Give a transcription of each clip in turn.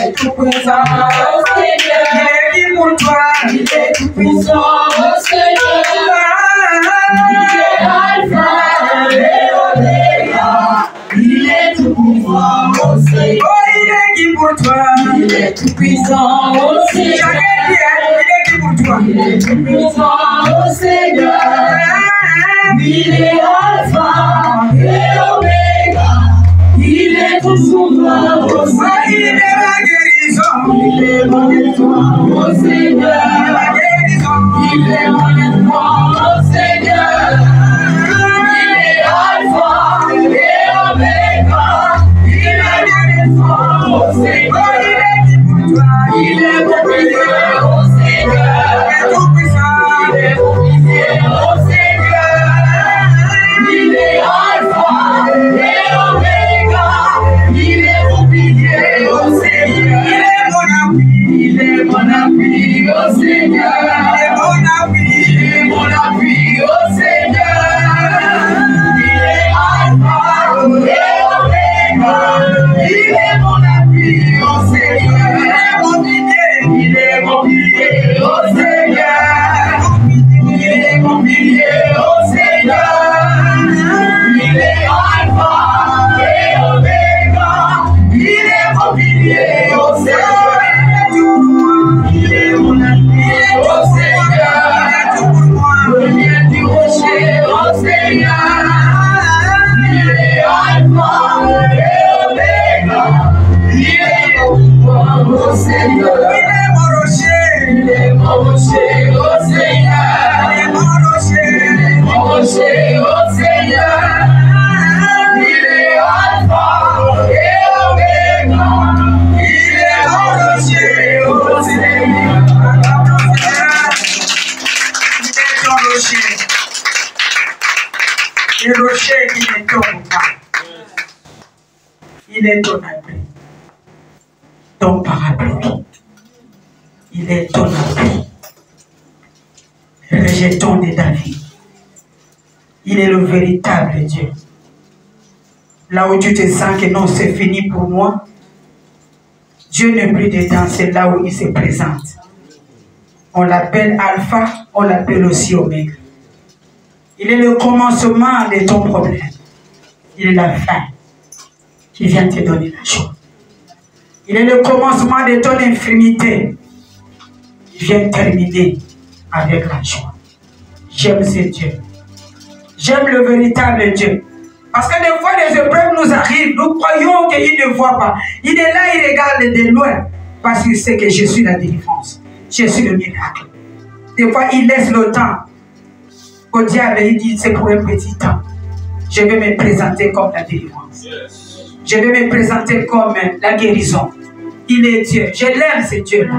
est tout puissant, oh Seigneur. Il est qui pour toi? Il est tout puissant, oh Seigneur. Il est Alpha et Omega. Il est tout puissant, oh Seigneur. Oh, il est qui pour toi? Il est tout puissant, oh Seigneur. Jamais bien, il est qui pour toi? Il est tout puissant, oh Seigneur. Il est Alpha et Omega. Il est tout souverain, oh Seigneur. Il est ma guérison. Il est mon espoir, oh Seigneur. Ma guérison. Il est mon espoir, oh Seigneur. Il est Alpha et Omega. Il est mon espoir, oh Seigneur. Oh, il est qui pour toi? Il est mon pilier, oh Seigneur. Il est tout puissant. Il est mon pilier, oh Seigneur. Il est Alpha et Omega. Il est mon pilier, oh Seigneur. Il est mon appui. Il est mon appui, oh Seigneur. Il est mon appui. Il est mon appui, oh Seigneur. Il est Alpha et Omega. Il est mon appui, oh Seigneur. Il est mon pilier. Il est mon pilier, oh Seigneur. Il est mon pilier, oh Seigneur. Il est Alpha et Omega. Il est mon pilier, oh Seigneur. Il est mon appui, oh Seigneur. Le lien du rocher, oh Seigneur. Il est Alpha et Omega. Il est mon pouvoir, oh Seigneur. Il est mon rocher. Il est mon rocher, oh Seigneur. Il est mon rocher. Mon rocher, oh Seigneur. Il est Alpha et Omega. Il est mon rocher, oh Seigneur. Il est ton rocher. Le rocher qui ne tombe pas. Il est ton abri. Ton parapluie. Il est ton abri. Le rejeton de David. Il est le véritable Dieu. Là où tu te sens que non, c'est fini pour moi, Dieu n'est plus dedans, c'est là où il se présente. On l'appelle Alpha, on l'appelle aussi Oméga. Il est le commencement de ton problème. Il est la fin qui vient te donner la joie. Il est le commencement de ton infirmité. Il vient terminer avec la joie. J'aime ce Dieu. J'aime le véritable Dieu. Parce que des fois, les épreuves nous arrivent. Nous croyons qu'il ne voit pas. Il est là, il regarde de loin. Parce qu'il sait que je suis la délivrance. Je suis le miracle. Des fois, il laisse le temps. Au diable, il dit, c'est pour un petit temps. Je vais me présenter comme la délivrance. Je vais me présenter comme la guérison. Il est Dieu. Je l'aime, ce Dieu-là.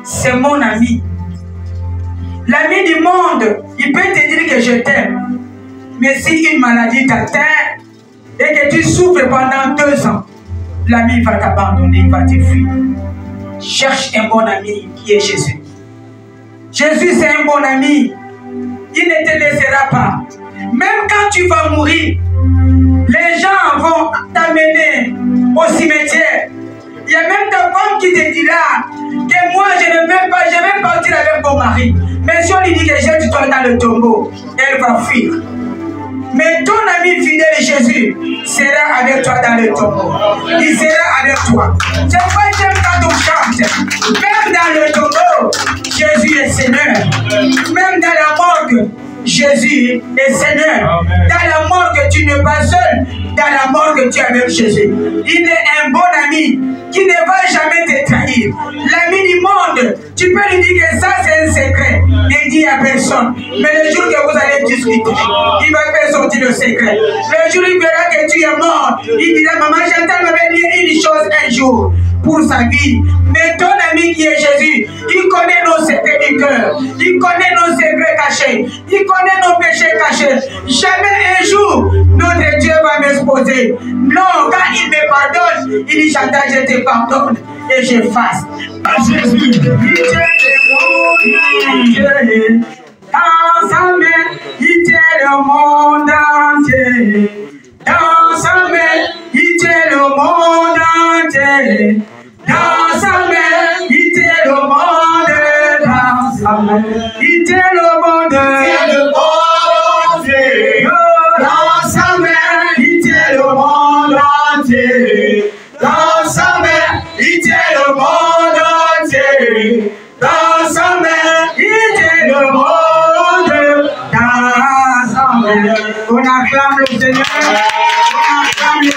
C'est mon ami. L'ami du monde, il peut te dire que je t'aime. Mais si une maladie t'atteint et que tu souffres pendant 2 ans, l'ami va t'abandonner, il va te fuir. Cherche un bon ami qui est Jésus. Jésus, c'est un bon ami. Il ne te laissera pas. Même quand tu vas mourir, les gens vont t'amener au cimetière. Il y a même ta femme qui te dira que moi, je ne veux pas, je vais partir avec mon mari. Mais si on lui dit que jette-toi dans le tombeau, elle va fuir. Mais ton ami fidèle Jésus sera avec toi dans le tombeau. Il sera avec toi. C'est pas j'aime quand on chante. Même dans le tombeau, Jésus est Seigneur. Même dans la morgue, Jésus est Seigneur. Dans la morgue, tu n'es pas seul. Dans la morgue, tu es avec Jésus. Il est un bon ami qui ne va jamais te trahir. L'ami du monde, tu peux lui dire que ça c'est un secret. Ne dis à personne. Mais le jour que vous allez discuter, il va faire sortir le secret. Le jour où il verra que tu es mort, il dira, maman, Chantal m'avait dit une chose un jour pour sa vie. Mais ton ami qui est Jésus, il connaît nos secrets du cœur. Il connaît nos secrets cachés. Il connaît nos péchés cachés. Jamais un jour, notre Dieu va m'exposer. Non, quand il me pardonne, il dit, Chantal, je te pardonne et j'efface. Jésus, il tient le monde entier. Dans sa main, il tient le monde entier. Dans sa main, il tient le monde entier. Dans sa Il tient le monde entier dans sa main. Il tient le monde entier dans sa main. Il tient le monde entier dans sa main. Il tient le monde dans sa main. On acclame le Seigneur. On acclame le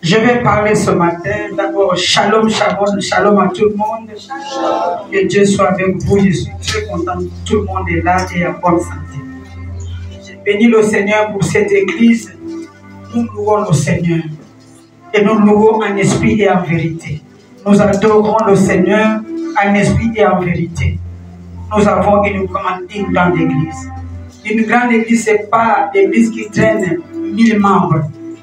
Je vais parler ce matin. D'abord, shalom, shalom, shalom à tout le monde. Que Dieu soit avec vous. Je suis très content que tout le monde est là et en bonne santé. Je bénis le Seigneur pour cette église. Nous louons le Seigneur. Et nous louons en esprit et en vérité. Nous adorons le Seigneur en esprit et en vérité. Nous avons une grande église. Une grande église, ce n'est pas l'église qui traîne 1000 membres.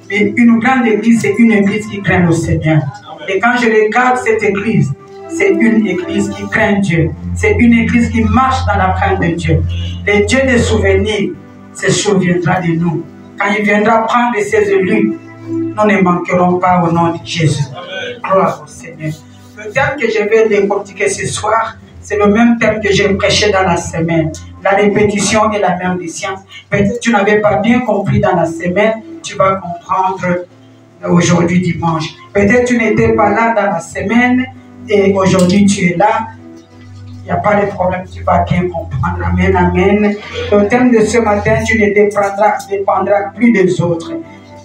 Mais une grande église, c'est une église qui craint le Seigneur. Et quand je regarde cette église, c'est une église qui craint Dieu. C'est une église qui marche dans la crainte de Dieu. Le Dieu des souvenirs se souviendra de nous. Quand il viendra prendre ses élus, nous ne manquerons pas au nom de Jésus. Gloire au Seigneur. Le thème que je vais décortiquer ce soir, c'est le même thème que j'ai prêché dans la semaine. La répétition est la mère des sciences. Peut-être que tu n'avais pas bien compris dans la semaine, tu vas comprendre aujourd'hui dimanche. Peut-être que tu n'étais pas là dans la semaine et aujourd'hui tu es là. Il n'y a pas de problème, tu vas bien comprendre. Amen, amen. Le thème de ce matin, tu ne dépendras plus des autres.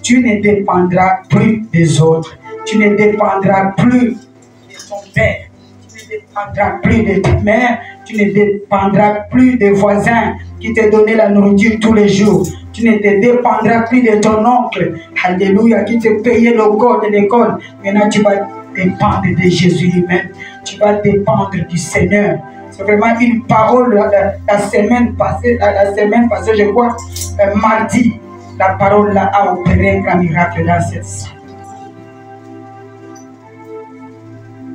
Tu ne dépendras plus des autres. Tu ne dépendras plus de ton père. Tu ne dépendras plus de ta mère. Tu ne dépendras plus des voisins qui te donnaient la nourriture tous les jours. Tu ne te dépendras plus de ton oncle, alléluia, qui te payait le code de l'école. Maintenant, tu vas dépendre de Jésus lui-même. Tu vas dépendre du Seigneur. C'est vraiment une parole la semaine passée, je crois, mardi. La parole là a opéré un grand miracle dans cette salle.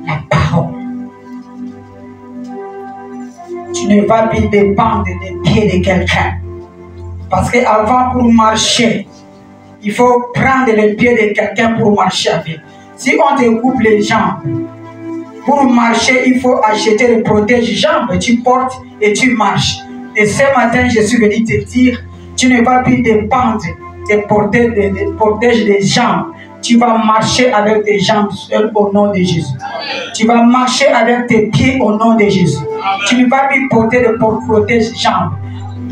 La parole. Tu ne vas plus dépendre des pieds de quelqu'un. Parce qu'avant, pour marcher, il faut prendre les pieds de quelqu'un pour marcher avec. Si on te coupe les jambes, pour marcher, il faut acheter le protège-jambes. Tu portes et tu marches. Et ce matin, je suis venu te dire, tu ne vas plus dépendre des protèges des jambes. Tu vas marcher avec tes jambes seules au nom de Jésus. Tu vas marcher avec tes pieds au nom de Jésus. Tu ne vas plus porter de protège-jambes.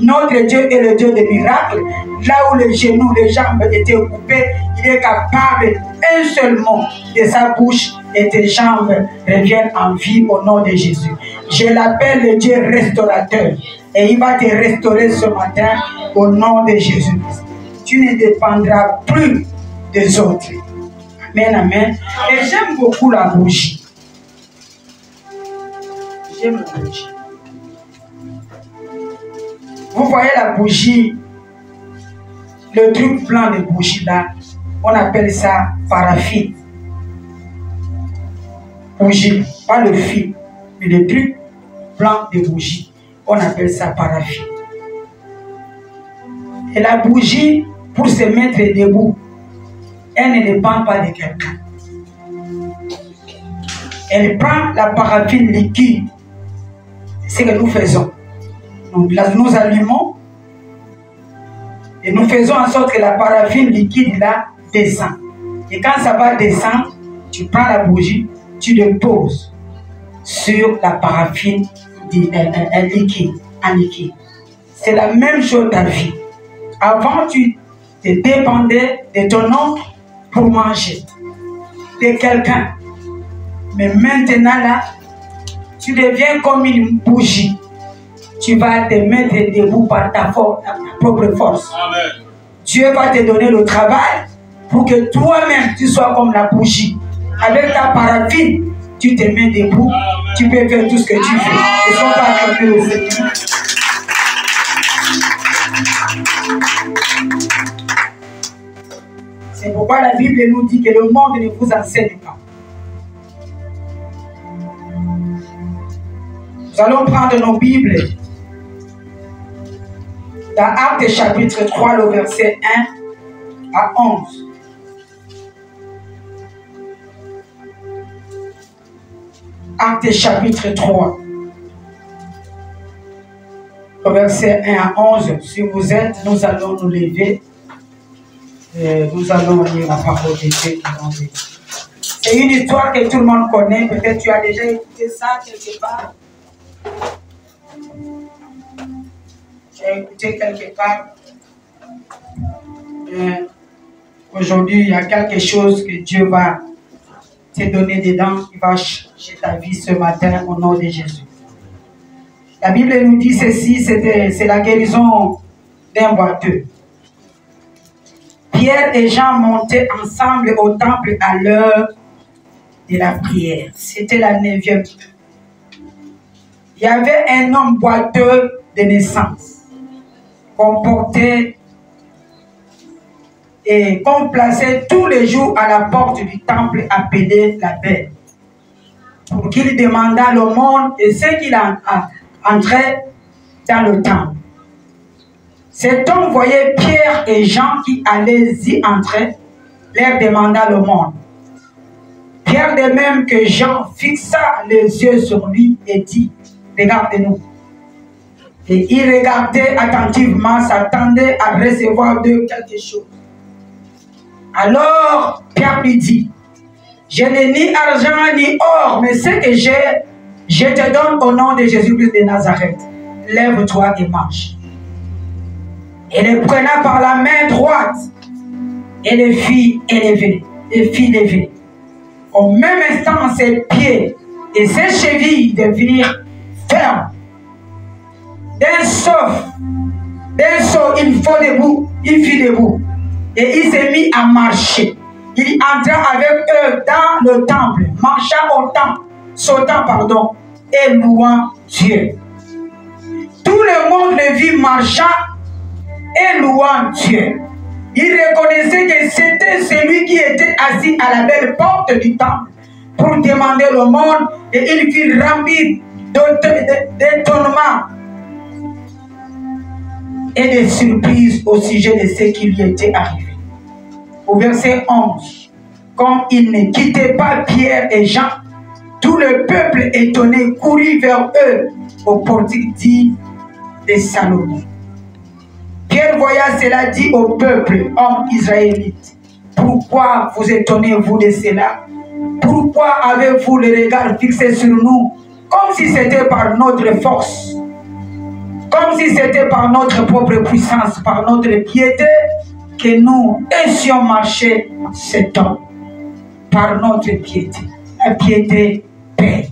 Notre Dieu est le Dieu des miracles. Là où les genoux, les jambes étaient coupées, il est capable un seul mot de sa bouche et tes jambes reviennent en vie au nom de Jésus. Je l'appelle le Dieu restaurateur et il va te restaurer ce matin au nom de Jésus. Tu ne dépendras plus des autres. Amen, amen. Et j'aime beaucoup la bougie. J'aime la bougie. Vous voyez la bougie, le truc blanc de bougie là, on appelle ça paraffine. Bougie, pas le fil, mais le truc blanc de bougie, on appelle ça paraffine. Et la bougie, pour se mettre debout, elle ne dépend pas de quelqu'un. Elle prend la paraffine liquide. C'est ce que nous faisons. Nous allumons et nous faisons en sorte que la paraffine liquide là descend. Et quand ça va descendre, tu prends la bougie, tu le poses sur la paraffine liquide. C'est la même chose ta vie. Avant, tu te dépendais de ton oncle pour manger. de quelqu'un. Mais maintenant là, tu deviens comme une bougie. Tu vas te mettre debout par ta propre force. Amen. Dieu va te donner le travail pour que toi-même tu sois comme la bougie. Avec ta paraffine, tu te mets debout. Amen. Tu peux faire tout ce que tu fais. Ne sois pas acclamé au Seigneur. C'est pourquoi la Bible nous dit que le monde ne vous enseigne pas. Nous allons prendre nos Bibles dans Actes chapitre 3, le verset 1 à 11. Actes chapitre 3, le verset 1 à 11. Si vous êtes, nous allons nous lever. Nous allons lire la parole de Dieu. C'est une histoire que tout le monde connaît. Peut-être tu as déjà écouté ça quelque part. J'ai écouté quelque part. Aujourd'hui, il y a quelque chose que Dieu va te donner dedans, qui va changer ta vie ce matin au nom de Jésus. La Bible nous dit ceci, c'est la guérison d'un boiteux. Pierre et Jean montaient ensemble au temple à l'heure de la prière. C'était la 9e. Il y avait un homme boiteux de naissance, qu'on portait et qu'on plaçait tous les jours à la porte du temple appelé la Belle, pour qu'il demandât l'aumône et ce qu'il entrait dans le temple. Cet homme voyait Pierre et Jean qui allaient y entrer, leur demanda l'aumône. Pierre, de même que Jean, fixa les yeux sur lui et dit, regardez-nous. Et il regardait attentivement, s'attendait à recevoir d'eux quelque chose. Alors Pierre lui dit, je n'ai ni argent ni or, mais ce que j'ai, je te donne au nom de Jésus-Christ de Nazareth. Lève-toi et marche. Et le prenant par la main droite, et le fit lever. Au même instant, ses pieds et ses chevilles devinrent fermes. D'un saut, il fut debout. Et il s'est mis à marcher. Il entra avec eux dans le temple, sautant, et louant Dieu. Tout le monde le vit marchant et louant Dieu. Il reconnaissait que c'était celui qui était assis à la belle porte du temple pour demander l'aumône, et il fut rempli d'étonnement et de surprise au sujet de ce qui lui était arrivé. Au verset 11, comme il ne quittait pas Pierre et Jean, tout le peuple étonné courut vers eux au portique dit de Salomon. Pierre voyant cela dit au peuple, homme israélite, pourquoi vous étonnez-vous de cela? Pourquoi avez-vous le regard fixé sur nous, comme si c'était par notre force, comme si c'était par notre propre puissance, par notre piété, que nous aissions marché cet homme? Par notre piété. La piété paie.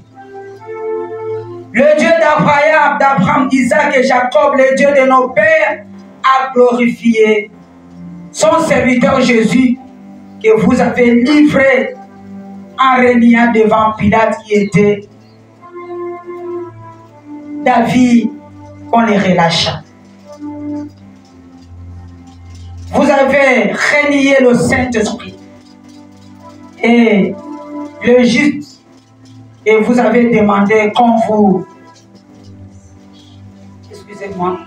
Le Dieu d'Abraham, d'Isaac et Jacob, le Dieu de nos pères, a glorifié son serviteur Jésus, que vous avez livré en reniant devant Pilate, qui était David, qu'on les relâcha. Vous avez renié le Saint-Esprit et le juste, et vous avez demandé qu'on vous, excusez-moi,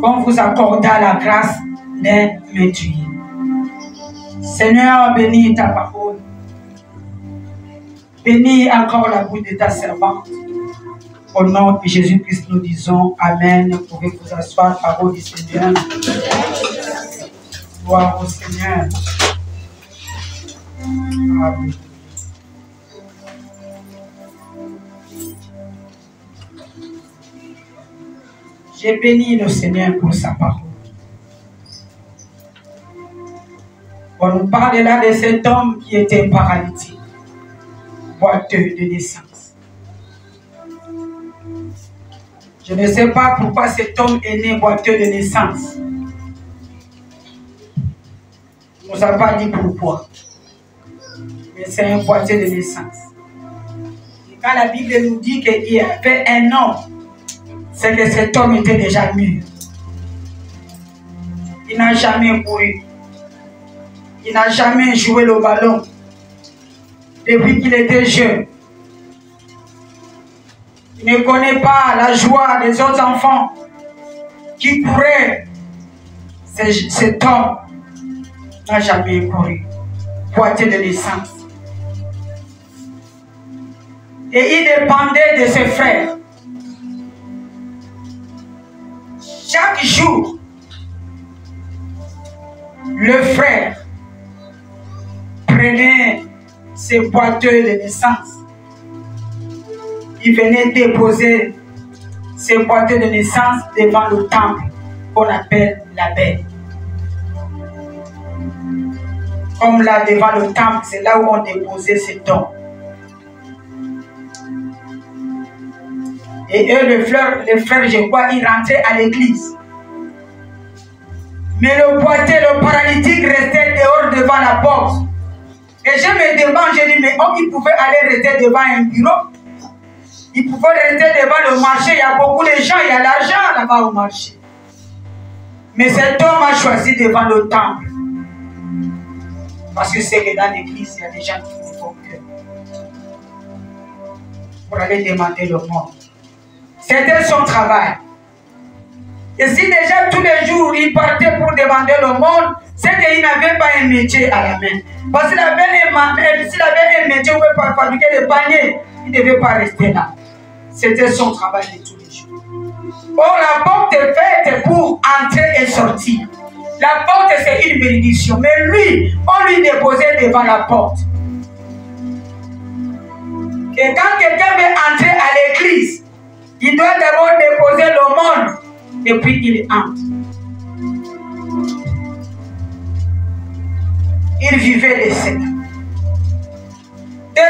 qu'on vous accordât la grâce d'un meurtrier. Seigneur, bénis ta parole. Bénis encore la bouche de ta servante. Au nom de Jésus-Christ, nous disons Amen. Vous pouvez vous asseoir, parole du Seigneur. Gloire au Seigneur. Amen. J'ai béni le Seigneur pour sa parole. On nous parle là de cet homme qui était paralytique, boiteux de naissance. Je ne sais pas pourquoi cet homme est né boiteux de naissance. On ne nous a pas dit pourquoi. Mais c'est un boiteux de naissance. Et quand la Bible nous dit qu'il y avait un homme, c'est que cet homme était déjà mûr. Il n'a jamais couru. Il n'a jamais joué le ballon. Depuis qu'il était jeune. Il ne connaît pas la joie des autres enfants qui couraient. Cet homme n'a jamais couru. Boiteux de naissance. Et il dépendait de ses frères. Chaque jour, le frère prenait ses boiteux de naissance. Il venait déposer ses boiteux de naissance devant le temple qu'on appelle la baie. Comme là, devant le temple, c'est là où on déposait ses dons. Et eux, les frères, je crois, ils rentraient à l'église. Mais le boiteux, le paralytique restait dehors devant la porte. Et je me demande, je dis, mais il pouvait aller rester devant un bureau. Il pouvait rester devant le marché. Il y a beaucoup de gens, il y a l'argent là-bas au marché. Mais cet homme a choisi devant le temple. Parce que c'est que dans l'église, il y a des gens qui font cœur. Pour aller demander le monde. C'était son travail. Et si déjà tous les jours il partait pour demander le monde, c'est qu'il n'avait pas un métier à la main. Parce qu'il avait s'il avait un métier pour fabriquer des paniers, il ne devait pas rester là. C'était son travail de tous les jours. Or, la porte est faite pour entrer et sortir. La porte, c'est une bénédiction. Mais lui, on lui déposait devant la porte. Et quand quelqu'un veut entrer à l'église, il doit d'abord déposer le monde. Et puis il entre. Il vivait de ça. Des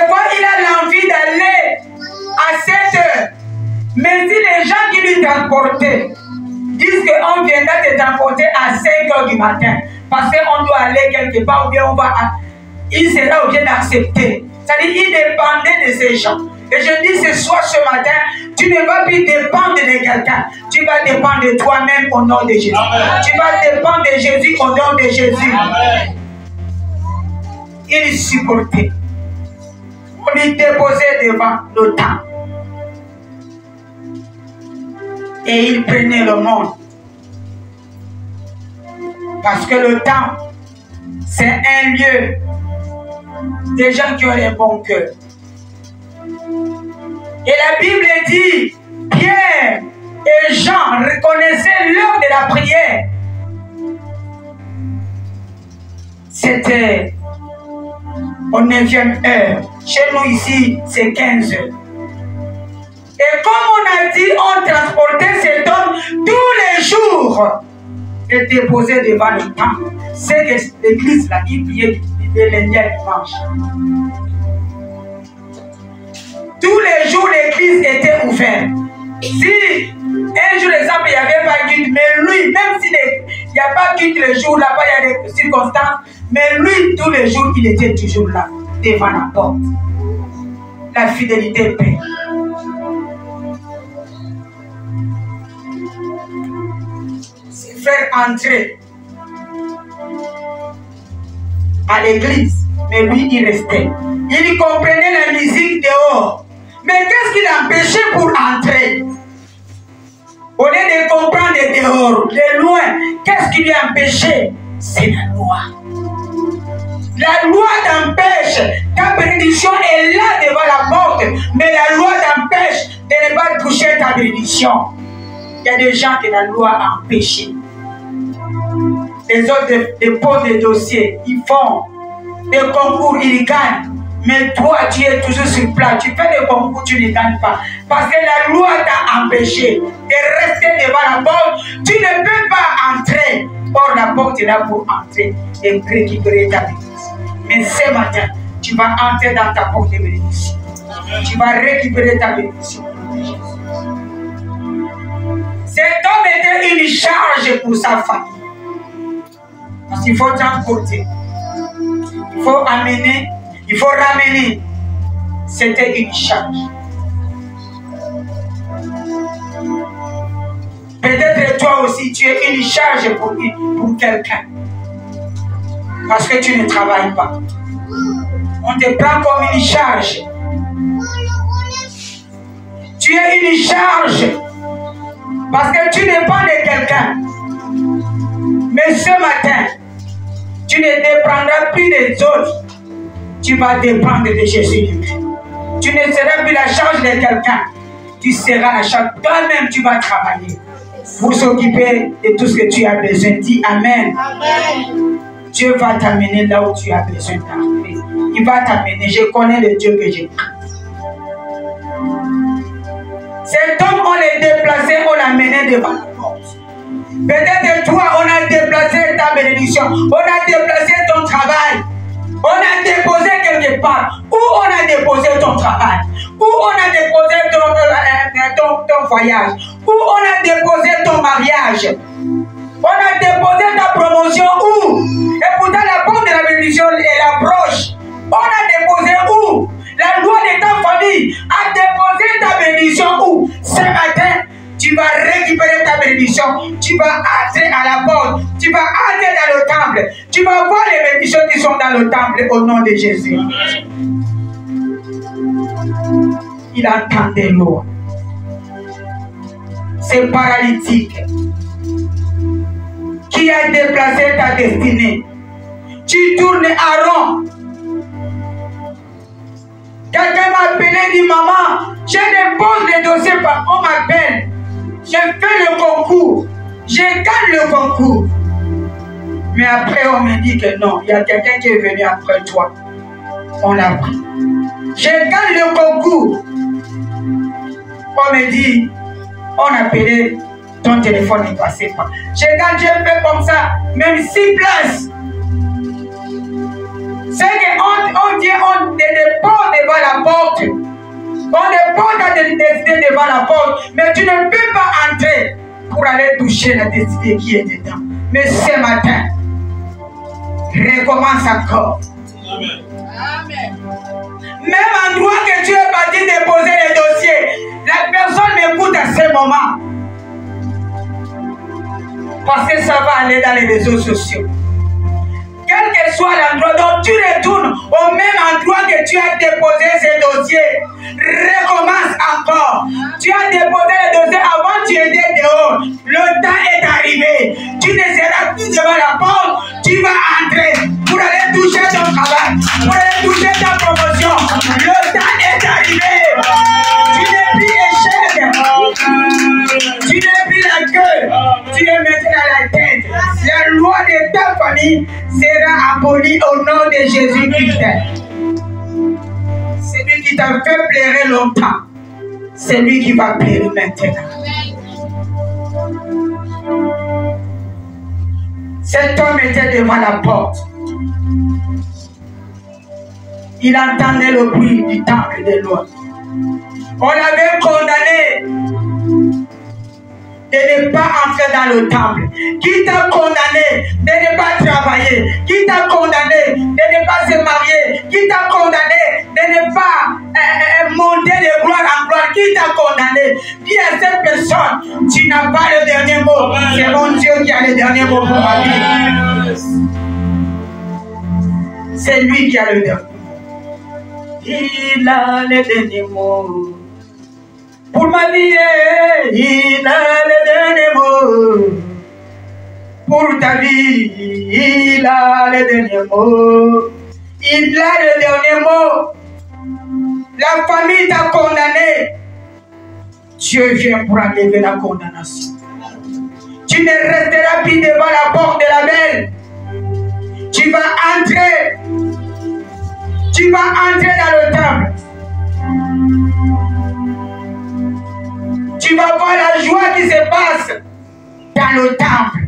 fois, il a l'envie d'aller à 7 heures. Mais si les gens qui lui transportaient disent qu'on viendra te transporter à 5 heures du matin, parce qu'on doit aller quelque part, ou bien il sera obligé d'accepter. C'est-à-dire qu'il dépendait de ces gens. Et je dis ce soir, ce matin, tu ne vas plus dépendre de quelqu'un. Tu vas dépendre de toi-même au nom de Jésus. Amen. Tu vas dépendre de Jésus au nom de Jésus. Amen. Il supportait. On lui déposait devant le temps. Et il prenait le monde. Parce que le temps, c'est un lieu des gens qui ont un bon cœur. Et la Bible dit, Pierre et Jean reconnaissaient l'heure de la prière. C'était au 9e heure. Chez nous ici, c'est 15 heures. Et comme on a dit, on transportait cet homme tous les jours et déposait devant le temple. C'est que l'église là, il priait le lundi et dimanche. Tous les jours, l'église était ouverte. Si un jour, exemple, il n'y avait pas guide, mais lui, même s'il n'y a pas guide le jour, là-bas, il y a des circonstances, mais lui, tous les jours, il était toujours là, devant la porte. La fidélité paie. Ses frères entraient à l'église, mais lui, il restait. Il comprenait la musique dehors. Mais qu'est-ce qui l'empêchait pour entrer? Au lieu de comprendre de dehors, de loin, qu'est-ce qui lui empêchait? C'est la loi. La loi t'empêche. Ta bénédiction est là devant la porte, mais la loi t'empêche de ne pas toucher ta bénédiction. Il y a des gens que la loi a empêché. Les autres déposent des dossiers, ils font des concours, ils gagnent. Mais toi, tu es toujours sur place. Tu fais des concours, tu ne gagnes pas. Parce que la loi t'a empêché de rester devant la porte. Tu ne peux pas entrer. Or, la porte est là pour entrer et récupérer ta bénédiction. Mais ce matin, tu vas entrer dans ta porte de bénédiction. Tu vas récupérer ta bénédiction. Cet homme était une charge pour sa famille. Parce qu'il faut transporter. Il faut amener. Il faut ramener. C'était une charge. Peut-être toi aussi, tu es une charge pour quelqu'un. Parce que tu ne travailles pas. On te prend comme une charge. Tu es une charge. Parce que tu dépends de quelqu'un. Mais ce matin, tu ne dépendras plus des autres. Tu vas dépendre de Jésus. Tu ne seras plus la charge de quelqu'un. Tu seras la charge. Toi-même, tu vas travailler pour s'occuper de tout ce que tu as besoin. Dis Amen. Amen. Dieu va t'amener là où tu as besoin d'arriver. Il va t'amener. Je connais le Dieu que j'ai. Cet homme, on l'a déplacé, on l'a mené devant la porte. Peut-être toi, on a déplacé ta bénédiction. On a déplacé ton travail. On a déposé quelque part. Où on a déposé ton travail? Où on a déposé ton voyage? Où on a déposé ton mariage? On a déposé ta promotion où? Et pourtant la porte de la bénédiction est la proche. On a déposé où? La loi de ta famille a déposé ta bénédiction où? Ce matin, tu vas récupérer ta bénédiction. Tu vas entrer à la porte. Tu vas entrer dans le temple. Tu vas voir les bénédictions qui sont dans le temple au nom de Jésus. Il entendait l'eau. C'est paralytique qui a déplacé ta destinée. Tu tournes à rond. Quelqu'un m'a appelé, dit maman, je dépose les dossiers, on m'appelle. Je fais le concours. Je gagne le concours. Mais après, on me dit que non, il y a quelqu'un qui est venu après toi. On l'a pris. Je gagne le concours. On me dit, on a appelé, ton téléphone ne passait pas. Je gagne, je fais comme ça, même 6 places. C'est qu'on vient, on dépose devant la porte. On dépose ta destinée devant la porte. Mais tu ne peux pas entrer pour aller toucher la destinée qui est dedans. Mais ce matin, recommence encore. Amen. Amen. Même endroit que tu es parti déposer les dossiers, la personne m'écoute à ce moment. Parce que ça va aller dans les réseaux sociaux. Quel que soit l'endroit dont tu retournes au même endroit que tu as déposé ces dossiers, recommence encore. Tu as déposé les dossiers avant, tu étais dehors. Le temps est arrivé. Tu ne seras plus devant la porte. Tu vas entrer pour aller toucher ton travail, pour aller toucher ta promotion. Le temps est arrivé. Tu n'es plus échec. Tu n'es plus la queue. Tu es maintenant la tête. La loi de ta famille sera abolie au nom de Jésus-Christ. Celui qui t'a fait pleurer longtemps, c'est lui qui va pleurer maintenant. Cet homme était devant la porte. Il entendait le bruit du temple de l'autre. On l'avait condamné de ne pas entrer dans le temple. Qui t'a condamné de ne pas travailler? Qui t'a condamné de ne pas se marier? Qui t'a condamné de ne pas monter de gloire en gloire? Qui t'a condamné? Dis à cette personne, tu n'as pas le dernier mot. C'est mon Dieu qui a le dernier mot pour ma vie. C'est lui qui a le dernier mot. Il a le dernier mot. Pour ma vie, il a le dernier mot. Pour ta vie, il a le dernier mot. Il a le dernier mot. La famille t'a condamné. Dieu vient pour enlever la condamnation. Tu ne resteras plus devant la porte de la belle. Tu vas entrer. Tu vas entrer dans le temple. Tu vas voir la joie qui se passe dans le temple.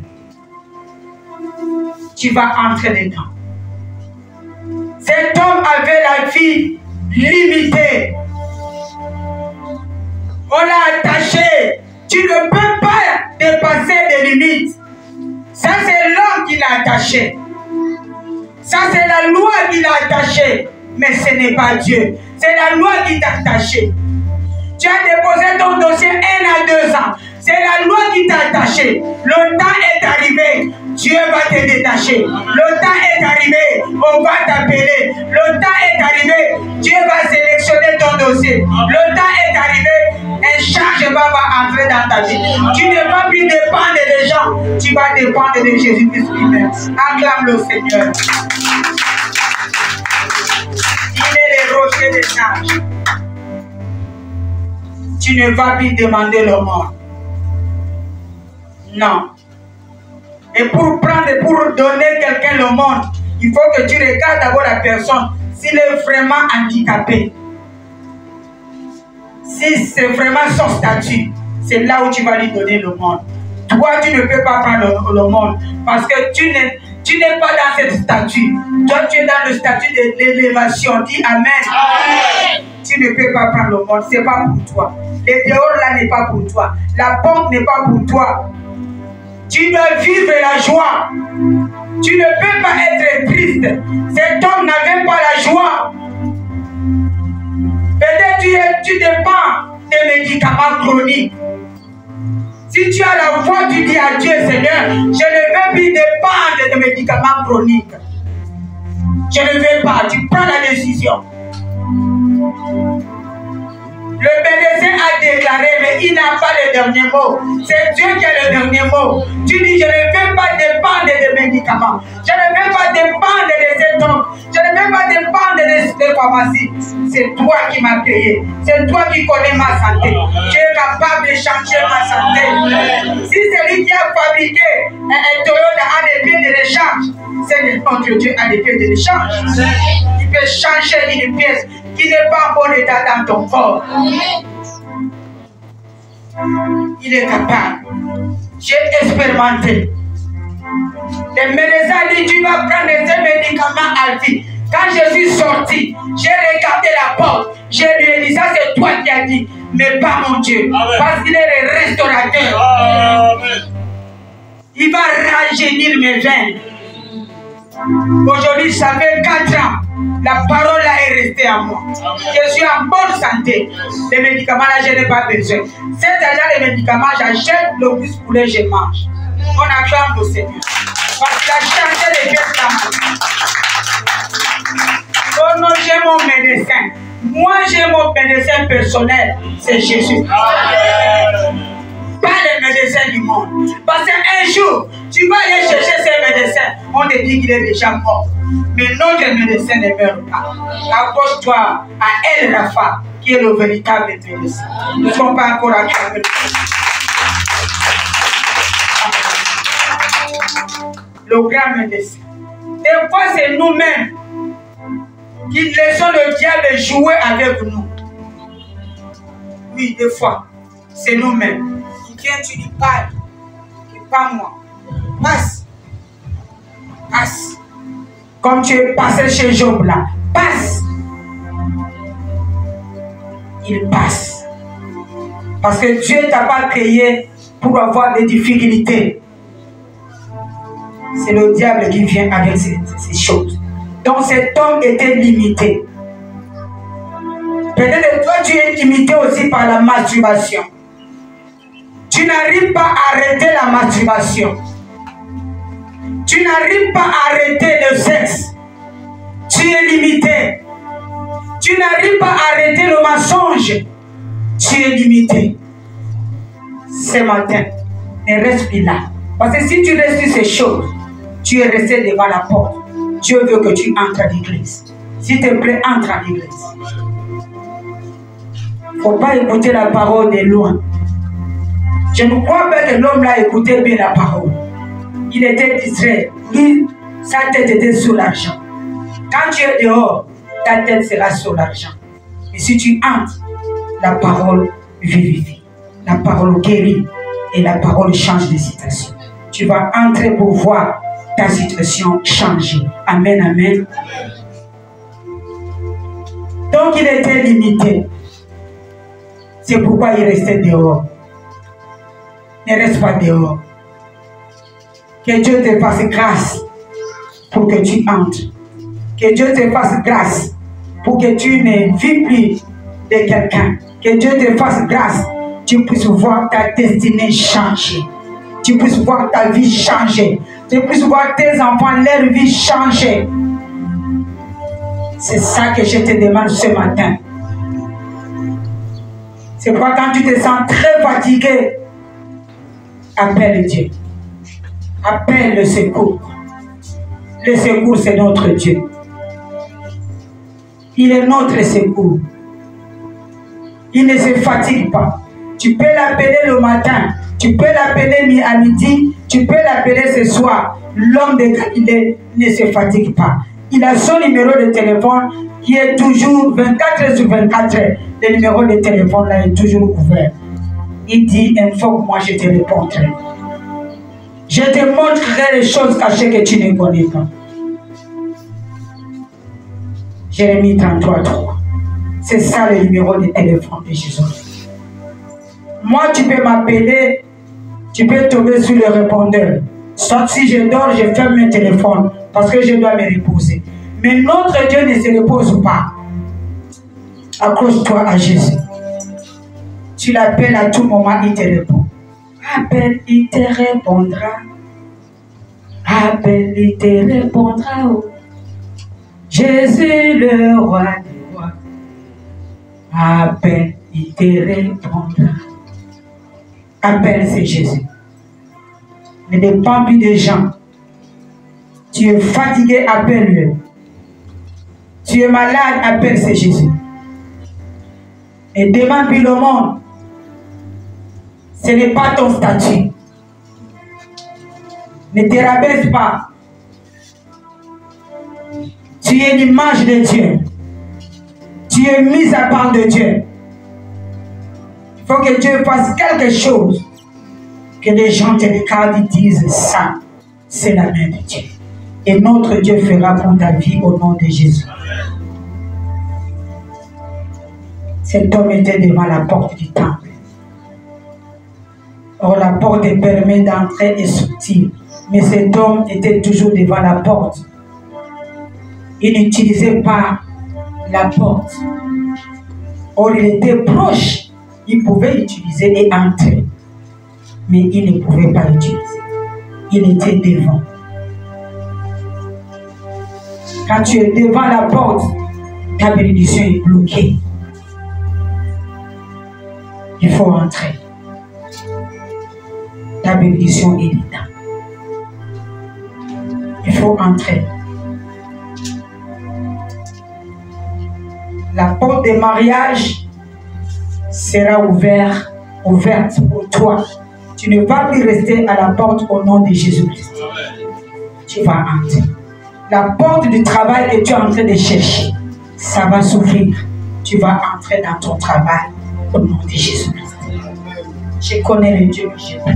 tu vas entrer dedans. Cet homme avait la vie limitée. On l'a attaché. Tu ne peux pas dépasser les limites. Ça, c'est l'homme qui l'a attaché. Ça, c'est la loi qui l'a attaché. Mais ce n'est pas Dieu. C'est la loi qui t'a attaché. Tu as déposé ton dossier 1 à 2 ans. C'est la loi qui t'a attaché. Le temps est arrivé. Dieu va te détacher. Le temps est arrivé. On va t'appeler. Le temps est arrivé. Dieu va sélectionner ton dossier. Le temps est arrivé. Un changement va entrer dans ta vie. Tu ne vas plus dépendre des gens. Tu vas dépendre de Jésus-Christ lui-même. Acclame le Seigneur. Il est le rocher des sages. Tu ne vas plus demander le monde. Non. Et pour prendre, pour donner quelqu'un le monde, il faut que tu regardes d'abord la personne s'il est vraiment handicapé. Si c'est vraiment son statut, c'est là où tu vas lui donner le monde. Toi, tu ne peux pas prendre le monde parce que tu n'es pas dans cette statut. Toi, tu es dans le statut de l'élévation. Dis Amen. Amen. Tu ne peux pas prendre le monde, ce n'est pas pour toi. Le dehors là n'est pas pour toi. La pompe n'est pas pour toi. Tu dois vivre la joie. Tu ne peux pas être triste. Cet homme n'avait pas la joie. Peut-être tu dépends des médicaments chroniques. Si tu as la foi, tu dis à Dieu, Seigneur, je ne veux plus dépendre de médicaments chroniques. Je ne veux pas. Tu prends la décision. Le médecin a déclaré, mais il n'a pas le dernier mot. C'est Dieu qui a le dernier mot. Tu dis, je ne veux pas dépendre des médicaments. Je ne veux pas dépendre des symptômes. Je ne veux pas dépendre des pharmacies. C'est toi qui m'as créé. C'est toi qui connais ma santé. Tu es capable de changer ma santé. Si celui qui a fabriqué un Toyota a des pieds de rechange, c'est notre Dieu a des pieds de rechange. Il peut changer une pièce qui n'est pas en bon état dans ton corps. Il est capable. J'ai expérimenté. Les médecins disent, tu vas prendre ces médicaments à vie. Quand je suis sorti, j'ai regardé la porte. Je lui ai dit, ça c'est toi qui as dit, mais pas mon Dieu. Amen. Parce qu'il est le restaurateur. Amen. Il va rajeunir mes veines. Aujourd'hui, ça fait 4 ans. La parole là est restée à moi. Je suis en bonne santé. Les médicaments là, je n'ai pas besoin. Cet argent des médicaments, j'achète le bus poulet, je mange. On acclame le Seigneur. Parce qu'il a changé les pièces dans ma vie. Oh non, j'ai mon médecin. Moi, j'ai mon médecin personnel. C'est Jésus. Pas les médecins du monde. Parce qu'un jour, tu vas aller chercher ces médecins. On te dit qu'il est déjà mort. Mais notre médecin ne meurt pas. Accroche-toi à El Rafa, qui est le véritable médecin. Nous ne sommes pas encore acclamés. Le grand médecin. Des fois, c'est nous-mêmes qui laissons le diable jouer avec nous. Oui, des fois, c'est nous-mêmes. Qui vient, tu lui parles. Qui pas moi. Passe. Passe. Comme tu es passé chez Job là. Passe. Il passe. Parce que Dieu ne t'a pas créé pour avoir des difficultés. C'est le diable qui vient avec ces choses. Donc cet homme était limité. Peut-être que toi tu es limité aussi par la masturbation. Tu n'arrives pas à arrêter la masturbation. Tu n'arrives pas à arrêter le sexe. Tu es limité. Tu n'arrives pas à arrêter le mensonge. Tu es limité. Ce matin, ne reste plus là. Parce que si tu restes sur ces choses, tu es resté devant la porte. Dieu veut que tu entres à l'église. S'il te plaît, entre à l'église. Il ne faut pas écouter la parole de loin. Je ne crois pas que l'homme l'a écouté bien la parole. Il était distrait. Lui, sa tête était sur l'argent. Quand tu es dehors, ta tête sera sur l'argent. Et si tu entres, la parole vivifie. La parole guérit. Et la parole change de situation. Tu vas entrer pour voir ta situation changer. Amen, amen. Donc il était limité. C'est pourquoi il restait dehors. Ne reste pas dehors. Que Dieu te fasse grâce pour que tu entres. Que Dieu te fasse grâce pour que tu ne vis plus de quelqu'un. Que Dieu te fasse grâce. Tu puisses voir ta destinée changer. Tu puisses voir ta vie changer. Tu puisses voir tes enfants, leur vie changer. C'est ça que je te demande ce matin. C'est pourquoi quand tu te sens très fatigué, appelle Dieu. Appelle le secours. Le secours, c'est notre Dieu. Il est notre secours. Il ne se fatigue pas. Tu peux l'appeler le matin, tu peux l'appeler à midi, tu peux l'appeler ce soir. L'homme de Galilée ne se fatigue pas. Il a son numéro de téléphone qui est toujours 24 heures sur 24 heures. Le numéro de téléphone là est toujours ouvert. Il dit, informe-moi, je te répondrai. Je te montrerai les choses cachées que tu ne connais pas. Jérémie 33, 3. C'est ça le numéro de téléphone de Jésus. Moi, tu peux m'appeler, tu peux tomber sur le répondeur. Soit si je dors, je ferme mon téléphone parce que je dois me reposer. Mais notre Dieu ne se repose pas. Accroche-toi à Jésus. Tu l'appelles à tout moment, il te répond. Appelle, il te répondra. Appelle, il te répondra. Oh. Jésus, le roi des rois. Appelle, il te répondra. Appelle, c'est Jésus. Ne dépend plus des gens. Tu es fatigué, appelle-le. Tu es malade, appelle, c'est Jésus. Et demande plus le monde. Ce n'est pas ton statut. Ne te rabaisse pas. Tu es l'image de Dieu. Tu es mis à part de Dieu. Il faut que Dieu fasse quelque chose. Que les gens te regardent et disent ça, c'est la main de Dieu. Et notre Dieu fera pour ta vie au nom de Jésus. Cet homme était devant la porte du temple. Or, la porte permet d'entrer et sortir. Mais cet homme était toujours devant la porte. Il n'utilisait pas la porte. Or, il était proche. Il pouvait utiliser et entrer. Mais il ne pouvait pas utiliser. Il était devant. Quand tu es devant la porte, ta bénédiction est bloquée. Il faut entrer. Ta bénédiction est dedans. Il faut entrer. La porte de mariage sera ouverte pour toi. Tu ne vas plus rester à la porte au nom de Jésus-Christ. Tu vas entrer. La porte du travail que tu es en train de chercher, ça va s'ouvrir. Tu vas entrer dans ton travail au nom de Jésus-Christ. Je connais le Dieu que je prie.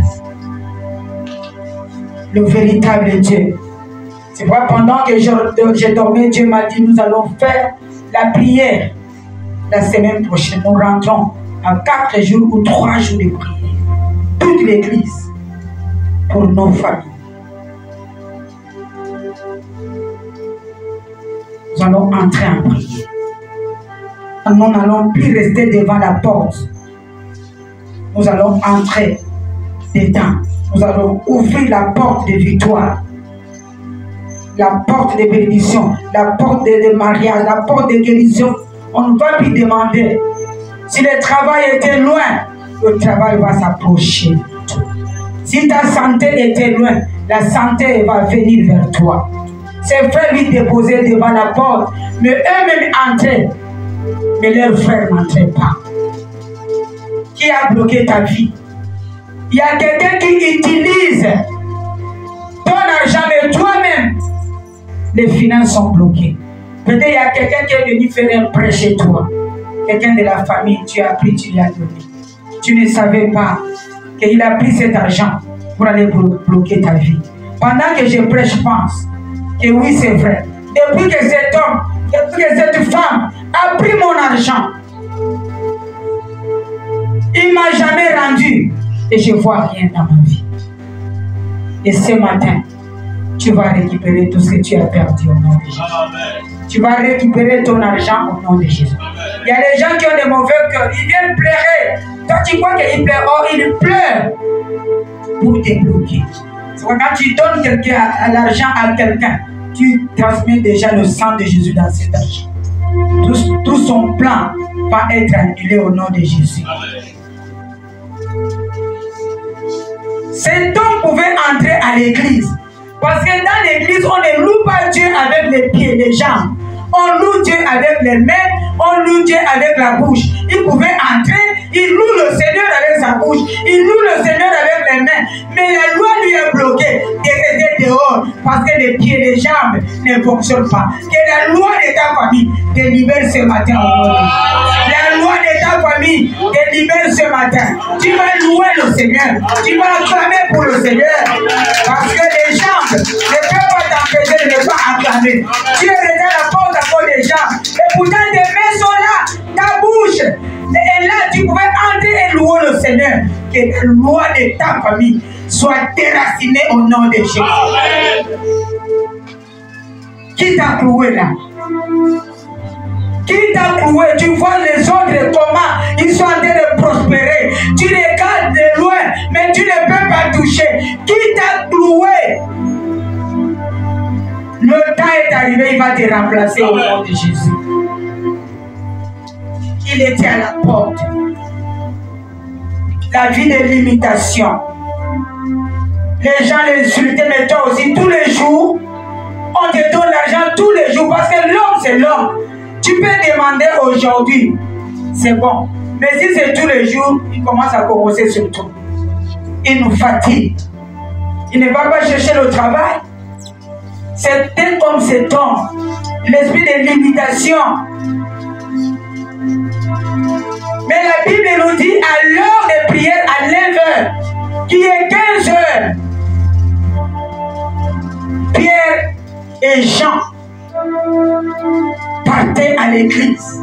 Le véritable Dieu. C'est pourquoi pendant que je dormais, Dieu m'a dit, nous allons faire la prière. La semaine prochaine, nous rentrons à 4 jours ou 3 jours de prière. Toute l'église pour nos familles. Nous allons entrer en prière. Nous n'allons plus rester devant la porte. Nous allons entrer dedans. Nous allons ouvrir la porte de victoire, la porte de bénédiction, la porte de mariage, la porte de guérison. On ne va plus demander. Si le travail était loin, le travail va s'approcher. Si ta santé était loin, la santé va venir vers toi. Ses frères lui déposaient devant la porte, mais eux-mêmes entraient. Mais leurs frères n'entraient pas. Qui a bloqué ta vie? Il y a quelqu'un qui utilise ton argent, mais toi-même, les finances sont bloquées. Peut-être il y a quelqu'un qui est venu faire un prêt chez toi. Quelqu'un de la famille, tu as pris, tu lui as donné. Tu ne savais pas qu'il a pris cet argent pour aller bloquer ta vie. Pendant que je prêche, je pense que oui, c'est vrai. Depuis que cet homme, depuis que cette femme a pris mon argent, il ne m'a jamais rendu et je ne vois rien dans ma vie. Et ce matin, tu vas récupérer tout ce que tu as perdu au nom de Jésus. Tu vas récupérer ton argent au nom de Jésus. Il y a des gens qui ont des mauvais cœurs, ils viennent pleurer. Toi, tu crois qu'ils pleurent, oh, ils pleurent pour te bloquer. Quand tu donnes l'argent à quelqu'un, tu transmets déjà le sang de Jésus dans cet argent. Tout son plan va être annulé au nom de Jésus. Cet homme pouvait entrer à l'église. Parce que dans l'église, on ne loue pas Dieu avec les pieds, les jambes. On loue Dieu avec les mains, on loue Dieu avec la bouche. Il pouvait entrer, il loue le Seigneur avec sa bouche, il loue le Seigneur avec les mains. Mais la loi lui est bloquée de rester dehors parce que les pieds et les jambes ne fonctionnent pas. Que la loi de ta famille te libère ce matin au nom de Jésus. La loi de ta famille te libère ce matin. Tu vas louer le Seigneur, tu vas acclamer pour le Seigneur. Parce que les jambes ne peuvent pas t'empêcher de ne pas acclamer. Tu es resté à la porte à cause des jambes. Et pourtant tes mains sont là, ta bouche. Et là, tu pouvais entrer et louer le Seigneur. Que la loi de ta famille soit déracinée au nom de Jésus. Qui t'a cloué là? Qui t'a cloué? Tu vois les autres comment ils sont en train de prospérer. Tu regardes de loin, mais tu ne peux pas toucher. Qui t'a cloué? Le temps est arrivé, il va te remplacer au nom de Jésus. Il était à la porte. La vie de l'imitation. Les gens l'insultaient, mais toi aussi, tous les jours, on te donne l'argent tous les jours, parce que l'homme, c'est l'homme. Tu peux demander aujourd'hui, c'est bon. Mais si c'est tous les jours, il commence à commencer sur tout. Il nous fatigue. Il ne va pas chercher le travail. C'était comme cet homme. L'esprit de l'imitation. Mais la Bible nous dit à l'heure de prière, à 9h, qui est 15h, Pierre et Jean partaient à l'église.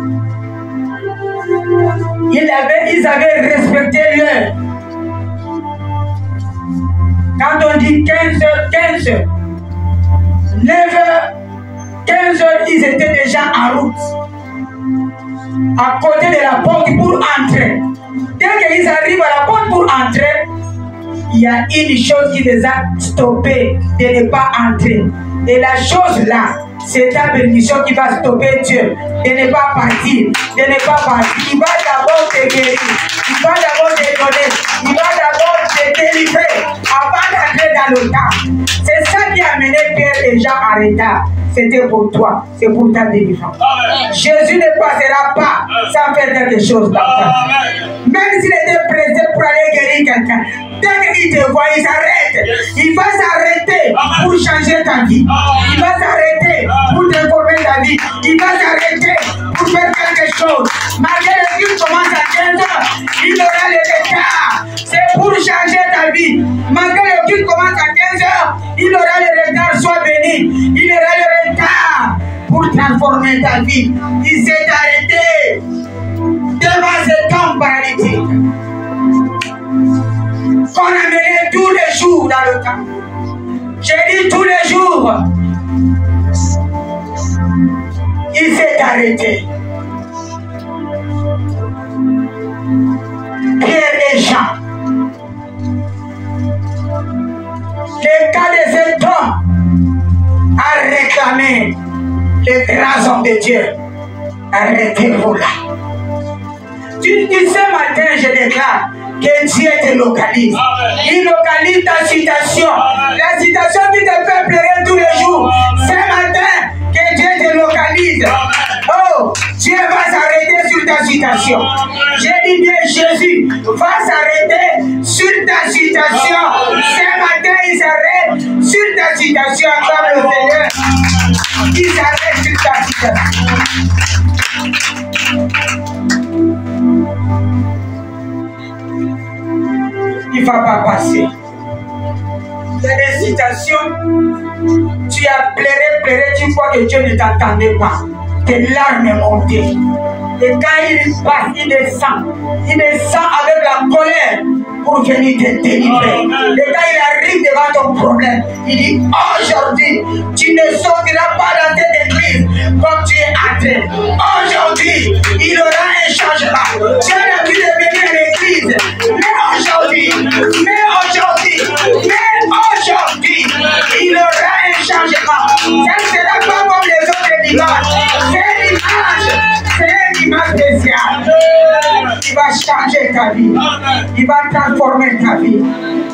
Ils avaient respecté l'heure. Quand on dit 15h, 15h, 9h, 15h, ils étaient déjà en route. À côté de la porte pour entrer. Dès qu'ils arrivent à la porte pour entrer, il y a une chose qui les a stoppés de ne pas entrer. Et la chose là, c'est ta bénédiction qui va stopper Dieu de ne pas partir, de ne pas partir. Il va d'abord te guérir, il va d'abord te donner, il va d'abord te délivrer avant d'entrer dans le temps. C'est ça qui a amené Pierre et Jean en retard. C'était pour toi, c'est pour ta délivrance. Jésus ne passera pas sans faire quelque chose d'enfant. Même s'il était pressé pour aller guérir quelqu'un, dès qu'il te voit, il s'arrête. Il va s'arrêter pour changer ta vie. Il va s'arrêter pour transformer ta vie. Il va s'arrêter pour faire quelque chose. Malgré le culte commence à 15h, il aura le retard. C'est pour changer ta vie. Malgré le culte commence à 15h, il aura le retard. Sois béni. Il aura le retard pour transformer ta vie. Il s'est arrêté devant cet homme paralytique qu'on amenait tous les jours dans le camp. J'ai dit tous les jours. Il s'est arrêté. Pierre et Jean. Le cas de cet homme a réclamé les grands hommes de Dieu. Arrêtez-vous là. Ce matin, je déclare que Dieu te localise. Il localise ta situation. La situation qui te fait pleurer tous les jours. Ce matin, que Dieu te localise. Oh, Dieu va s'arrêter sur ta situation. J'ai dit bien, Jésus va s'arrêter sur ta situation. Ce matin, il s'arrête sur ta situation. Comme le Seigneur, il s'arrête sur ta situation. Il ne va pas passer. Il y a des situation, tu as pleuré, tu crois que Dieu ne t'entendait pas. Tes larmes montées. Et quand il passe, il descend avec la colère pour venir te délivrer. Et quand il arrive devant ton problème, il dit aujourd'hui, tu ne sortiras pas dans cette église comme tu es entré. Aujourd'hui, il y aura un changement. Tu as l'habitude de venir à l'église, mais aujourd'hui, il y aura un changement. Ça ne sera pas comme les autres dimanches. C'est une image spéciale. Il va changer ta vie. Il va transformer ta vie.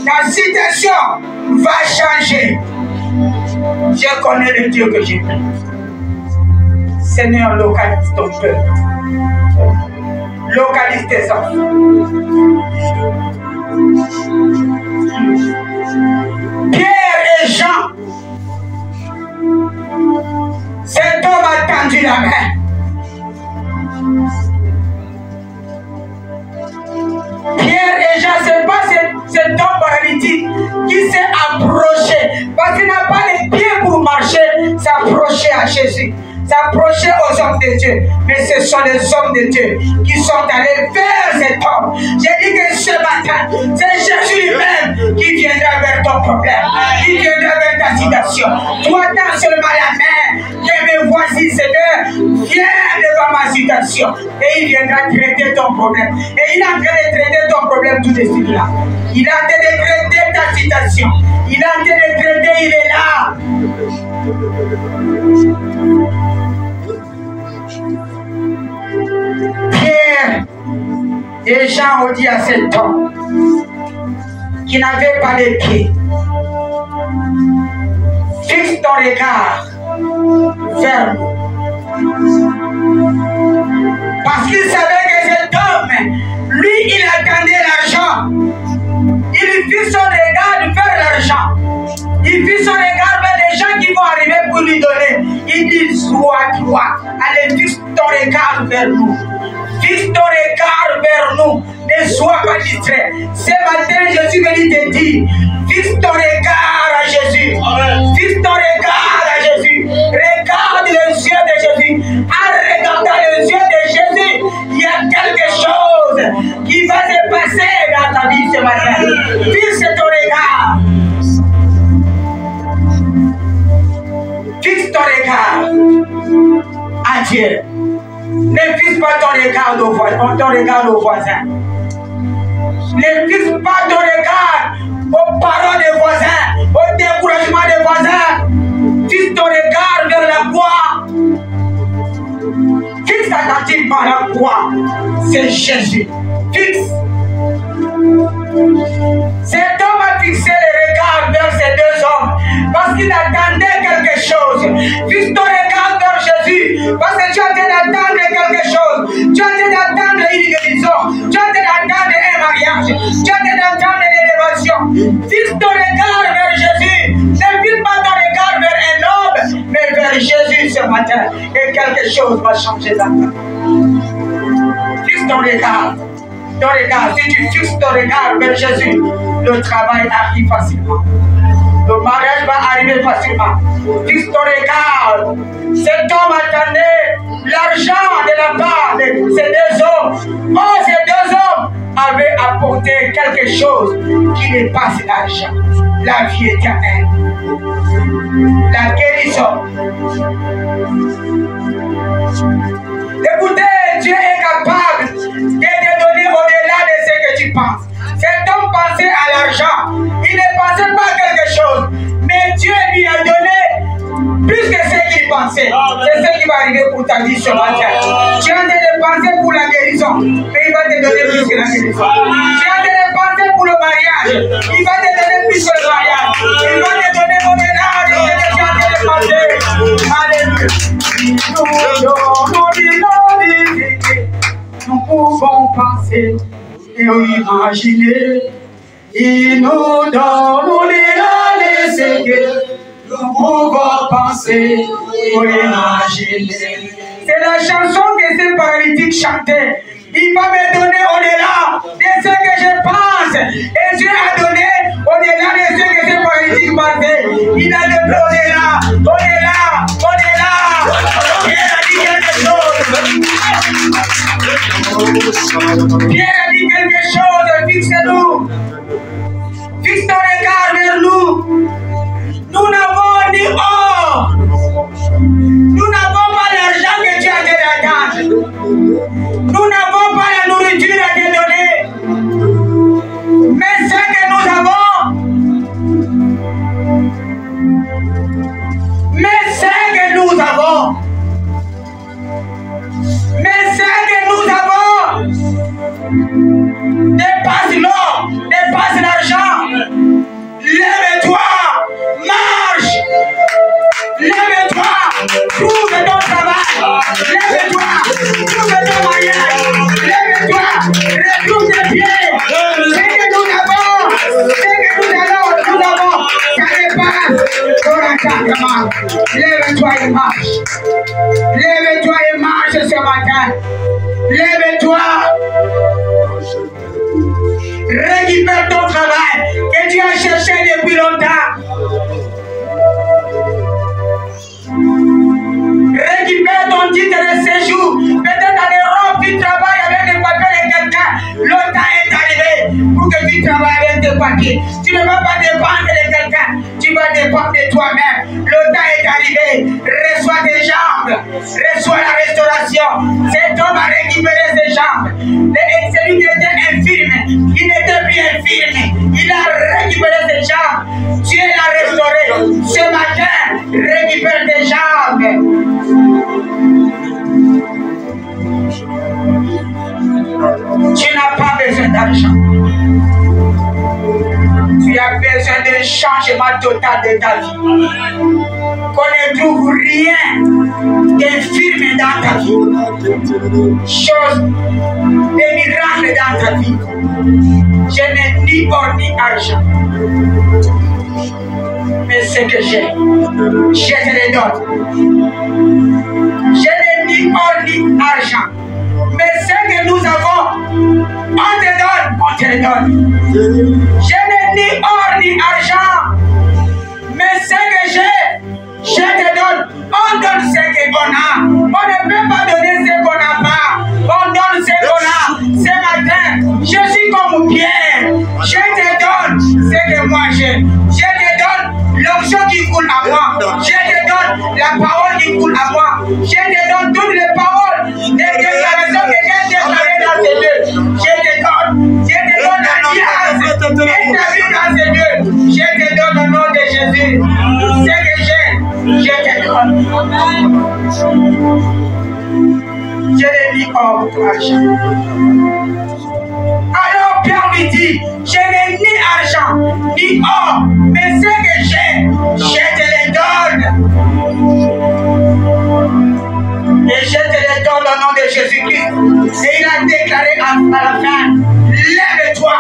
Ta situation va changer. Je connais le Dieu que j'ai pris. Seigneur, localise ton cœur. Localise tes enfants. Pierre et Jean, cet homme a tendu la main. Pierre et Jean, c'est pas cet homme paralytique qui s'est approché, parce qu'il n'a pas les pieds pour marcher, s'approcher à Jésus, s'approcher aux hommes de Dieu. Mais ce sont les hommes de Dieu qui sont allés vers cet homme. J'ai dit que ce matin, c'est Jésus lui-même qui viendra vers ton problème, qui viendra vers ta situation. Toi, tends seulement la main, que me voici, Seigneur, viens devant ma situation. Et il viendra traiter ton problème. Et il est en train de traiter ton problème tout de suite là. Il est en train de traiter ta situation. Il est en train de traiter, il est là. Pierre et Jean ont dit à cet homme qui n'avait pas les pieds, fixe ton regard vers nous. Parce qu'il savait que cet homme, lui, il attendait l'argent. Il fixe son regard vers l'argent. Il fixe son regard vers les gens qui vont arriver pour lui donner. Il dit, sois toi. Allez, fixe ton regard vers nous. Fixe ton regard vers nous. Ne sois pas distrait. Ce matin, je suis venu te dire, fixe ton regard à Jésus. Fixe ton regard à Jésus. Regarde les yeux de Jésus. En regardant les yeux de Jésus, il y a quelque chose qui va se passer dans ta vie ce matin. Fixe ton regard. Fixe ton regard à Dieu. Ne fixe pas ton regard au voisin. Ne fixe pas ton regard aux paroles des voisins, au découragement des voisins. Fixe ton regard vers la croix. Fixe attentivement la croix. C'est Jésus. Fixe. Cet homme a fixé le regard vers ces deux hommes parce qu'il attendait quelque chose. Fixe ton regard vers Jésus parce que tu as d'attendre quelque chose. Tu as d'attendre une guérison. Tu as d'attendre un mariage. Tu as d'attendre l'élévation. Fixe ton regard vers Jésus. Ne fixe pas ton regard vers un homme, mais vers Jésus ce matin. Et quelque chose va changer dans ta vie. Fixe ton regard. Ton regard, si tu fixes ton regard vers Jésus, le travail arrive facilement. Le mariage va arriver facilement. Fixe ton regard. Cet homme attendait l'argent de la part de ces deux hommes. Oh, ces deux hommes avaient apporté quelque chose qui dépasse l'argent. La vie éternelle. La guérison. Écoutez, Dieu est capable de te donner au-delà de ce que tu penses. Cet homme pensait à l'argent. Il ne pensait pas à quelque chose. Mais Dieu lui a donné plus que ce qu'il pensait. C'est ce qui va arriver pour ta vie ce matin. Tu as de penser pour la guérison, mais il va te donner plus que la guérison. Tu as de penser pour le mariage, il va te donner plus que le mariage. Il va te donner au-delà de ce que tu as de penser. Alléluia. Nous pouvons penser et imaginer. Il nous donne au-delà de ce que nous pouvons penser ou imaginer. C'est la chanson que ces paralytiques chantaient. Il va me donner au-delà de ce que je pense. Et Dieu a donné au-delà de ce que ces paralytiques pensaient. Pierre a dit quelque chose, fixe-nous. Fixe ton regard vers nous. Nous n'avons ni or. Nous n'avons pas l'argent que tu as de la tente. Nous n'avons pas la nourriture à te donner. Mais ce que nous avons, dépasse l'or, dépasse l'argent. Lève-toi, marche. Lève-toi, trouve ton travail. Lève-toi, trouve ton mariage. Lève-toi, retrouve tes pieds. Ce que nous avons, ça dépasse ton entendement. Lève-toi et marche. Lève-toi et marche ce matin. Lève-toi. Récupère ton travail que tu as cherché depuis longtemps. Récupère ton titre de séjour. Peut-être en Europe, tu travailles avec les papiers de quelqu'un. Le temps est arrivé pour que tu travailles avec tes papiers. Tu ne vas pas dépendre de quelqu'un. Tu vas dépendre de toi-même. Le temps est arrivé. Reçois tes jambes. Reçois la restauration. Cet homme a récupéré ses jambes. Celui qui était infirme, il n'était plus infirme. Il a récupéré ses jambes. Dieu l'a restauré. Ce matin, récupère tes jambes. Tu n'as pas besoin d'argent. Tu as besoin d'un changement total de ta vie. Qu'on ne trouve rien d'infirme dans ta vie. Chose de miracle dans ta vie. Je n'ai ni or ni argent. Mais ce que j'ai, je te le donne. Je n'ai ni or ni argent. Mais ce que nous avons, on te donne, on te le donne. Je n'ai ni or ni argent. Mais ce que j'ai, je te donne. On donne ce qu'on a. On ne peut pas donner ce qu'on n'a pas. On donne ce qu'on a. Ce matin, je suis comme Pierre. Je te donne ce que moi j'ai. Je te donne l'onction qui coule à moi. Je te donne la parole qui coule à moi. Je te donne toutes les paroles des déclarations que j'ai déclarées dans ces lieux. Je te donne l'alliance établie dans ces lieux. Je te donne au nom de Jésus. Ce que j'ai, je te donne. Je l'ai dit hors argent. Alors Pierre lui dit, je n'ai ni argent, ni or, mais ce que j'ai, je te le donne. Et je te le donne au nom de Jésus-Christ. Et il a déclaré à la fin, lève-toi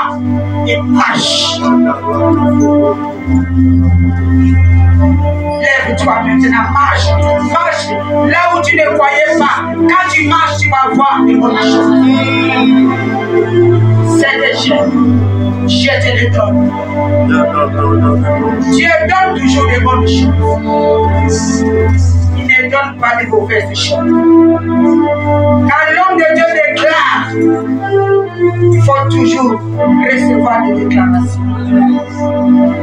et marche. Lève-toi maintenant, marche. Marche là où tu ne croyais pas. Quand tu marches, tu vas voir les bonnes choses. C'est que je te le donne. Dieu donne toujours des bonnes choses. Il ne donne pas de mauvaises choses. Quand l'homme de Dieu déclare, il faut toujours recevoir des déclarations.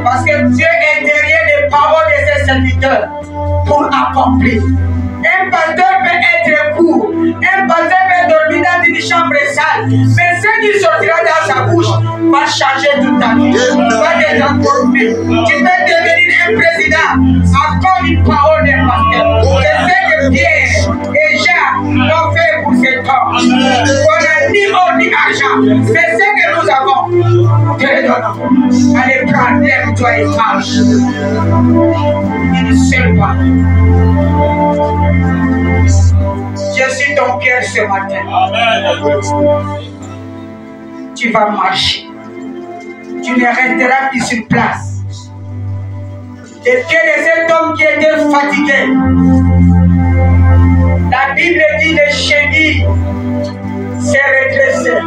Parce que Dieu est derrière les paroles de ses serviteurs pour accomplir. Un pasteur peut être court, un pasteur peut dormir dans une chambre sale, mais ce qui sortira dans sa bouche va changer toute ta vie, va te transformer. Tu peux devenir un président à cause d'une parole d'un pasteur. C'est ce que Pierre et Jacques ont fait pour cet homme. On n'a ni or ni argent, mais ce que nous avons, te le donnons. Allez, prends, lève-toi et marche. Une seule fois. Je suis ton Pierre ce matin. Tu vas marcher. Tu ne resteras plus sur place. Les pieds de cet homme qui était fatigué. La Bible dit les chevilles s'est redressée.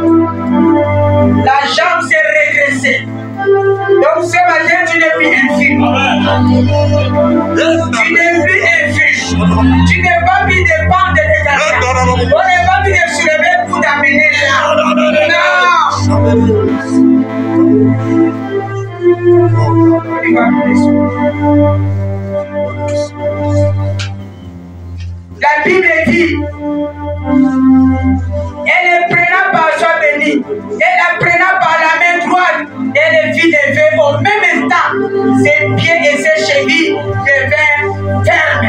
La jambe s'est redressée. Donc ce matin, tu n'es plus infirme. Tu n'es plus infirme. Tu n'es pas plus dépendre de quelqu'un. On n'est pas plus de soulever pour t'amener là. Il va nous laisser. La Bible dit, elle le prena par soi béni, elle la prena par la main droite, et le fit lever au même instant, ses pieds et ses chevilles devinrent fermes.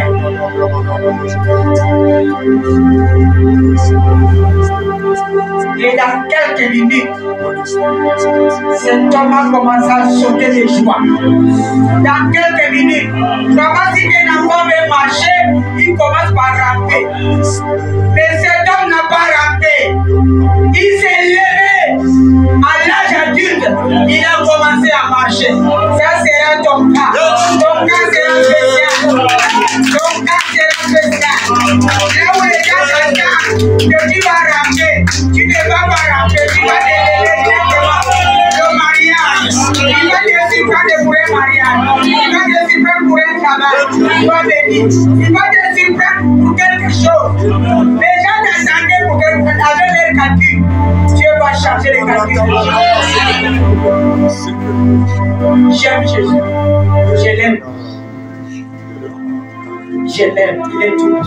Et dans quelques minutes, cet homme a commencé à sauter de joie. Dans quelques minutes, comment si un enfant veut marcher, il commence par ramper. Mais cet homme n'a pas rampé. Il s'est levé à l'âge adulte. Il a commencé à marcher. Ça sera ton cas. Ton cas sera spécial. Ton cas sera spécial. Là où les gens t'attendent que tu vas ramper, tu ne vas pas ramper. Tu vas te lever le mariage. Il va te surprendre pour un mariage. Il va te surprendre pour un travail. Il va venir. Il va te surprendre pour quelque chose. Les gens t'attendaient pour quelque chose. Avec leur calcul, Dieu va changer les calculs. J'aime Jésus. Je l'aime. Je l'aime. Il est tout.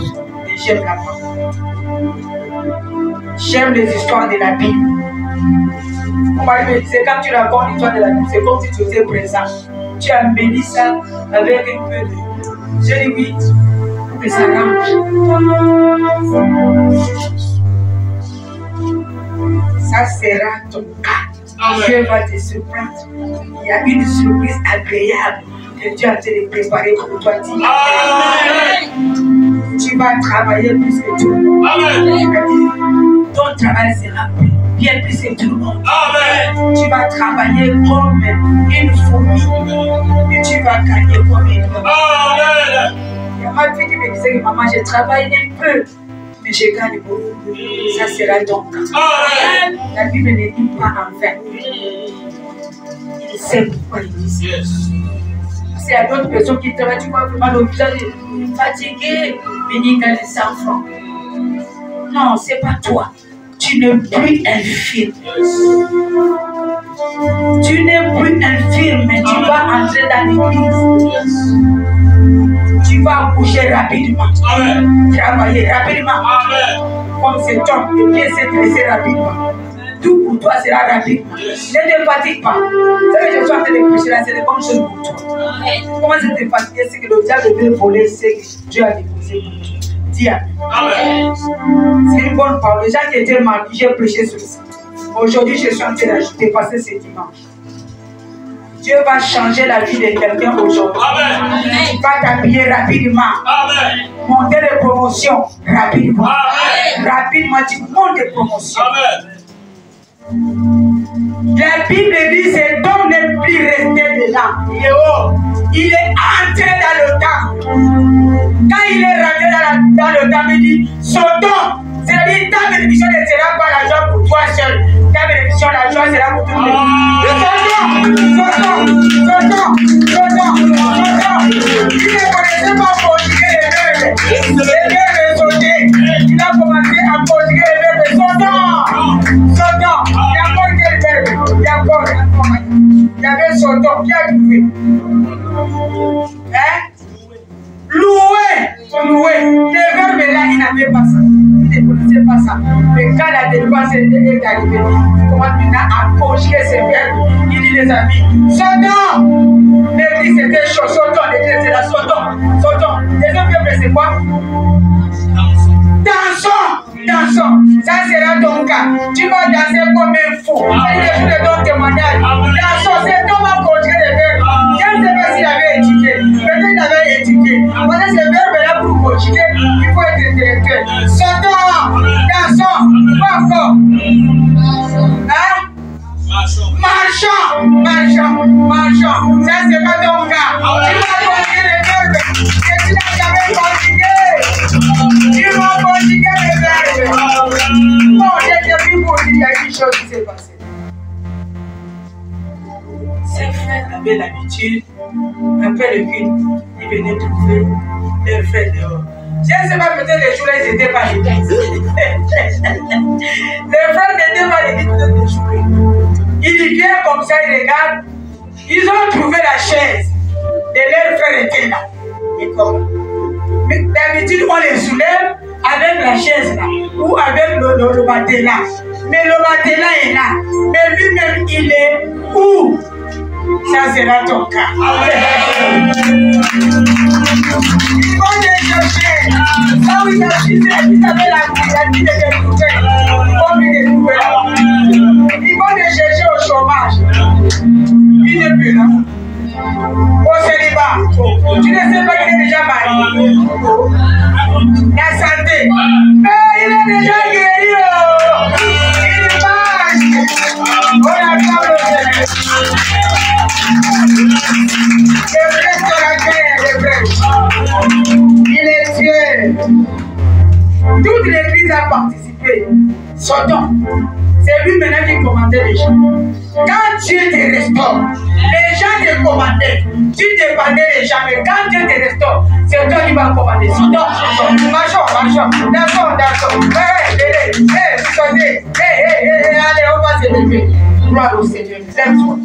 Et j'aime la parole. J'aime les histoires de la Bible. Mon mari me disait, quand tu racontes l'histoire de la Bible, c'est comme si tu étais présent. Tu as béni ça avec un peu de... Je dis oui, pour que ça rentre. Ça sera ton cas. Dieu va te surprendre. Il y a une surprise agréable que Dieu a te préparée pour toi. Tu vas travailler plus que tout le monde. Ton travail sera bien plus que tout le monde. Tu vas travailler comme une fourmi et tu vas gagner comme une homme. Il y a ma fille qui me disait, maman, je travaille un peu, mais je gagne beaucoup. Ça sera ton cas. La Bible ne dit pas en vain. Il sait pourquoi il dit ça. S'il y a d'autres personnes qui travaillent, tu vois vraiment le visage fatigué, venir gagner 100 francs. Non, c'est pas toi. Tu n'es plus infirme. Tu n'es plus infirme, mais tu vas entrer dans l'église. Tu vas bouger rapidement. Travailler rapidement. Comme cet homme, et bien s'intéresser rapidement. Tout pour toi sera rapide. Ne te fatigue pas. Ce que je suis en train de prêcher là, c'est des bonnes choses pour toi. Comment se te fatiguer, c'est que le diable veut voler ce que Dieu a déposé pour toi. Dis amen. C'est une bonne parole. Les gens qui étaient mal, j'ai prêché sur ça. Aujourd'hui, je suis en train d'ajouter passer ce dimanche. Dieu va changer la vie de quelqu'un aujourd'hui. Tu vas t'habiller rapidement. Monter de promotion rapidement. Rapidement, tu montes de promotion. La Bible dit cet homme n'est plus resté dedans. Il est entré dans le temps. Quand il est rentré dans le temps, il dit Sodome. C'est-à-dire ta bénédiction ne sera pas la joie pour toi seul. Ta bénédiction, la joie sera pour tout le monde. Il ne connaissait pas conjuguer les verbes. Les verbes sautés. Il a commencé à conjuguer les verbes. Sodome. Il y a encore quel verbe? Il y a encore. Il y avait Sodome. Qui a trouvé? Hein? Louer. Les verbes là, il n'avait pas ça. Il ne connaissait pas ça. Mais quand la délivrance est arrivée, il commence maintenant à conjuguer ses verbes. Il dit les amis, Sodome. L'église était chaud. Sodome, l'église était là. Sodome. Les autres verbes, c'est quoi? Dansons. Ça sera ton cas. Tu vas danser comme un fou. Il est ton témoignage. Dansons, c'est ton à conjuguer les verbes. Je ne sais pas s'il avait étudié. Peut-être qu'il avait étudié. Parce que ces verbes-là, pour conjuguer, il faut être intellectuel. Sodome, dansons, pas encore. Hein? Marchons. Ça, c'est pas ton cas. Tu vas conjuguer les verbes que tu n'as jamais conjugué. Tu vas conjuguer les verbes. Bon, j'ai vu pour dire qu'il y a une chose qui s'est passée. Ces frères avaient l'habitude, après le culte, ils venaient trouver leurs frères dehors. Je ne sais pas, peut-être les jours-là, ils n'étaient pas à l'église. Les frères n'étaient pas à l'église, peut-être les jours. Il vient comme ça, il regarde. Ils ont trouvé la chaise de leur frère était là. Et comme d'habitude, on les soulève avec la chaise là ou avec le matelas. Mais le matelas est là. Mais lui-même, il est où? Ça sera ton cas. Ils vont les chercher. Là où ils avaient la vie de trouver. Ils vont les chercher au chômage. Il n'est plus là. Au célibat. Tu ne sais pas qu'il est déjà marié. La santé. Mais il est déjà guéri. Il marche. On acclame le Seigneur. Le vrai sur la guerre, le vrai. Il est Dieu. Toute l'église a participé. Sodome. C'est lui maintenant qui commandait les gens. Quand Dieu te restaure, les gens te commandaient. Tu dépendais des gens, mais quand Dieu te restaure, c'est toi qui vas commander. Sodome, marchons. D'accord. Allez, on va se lever. Gloire au Seigneur. Lève-toi.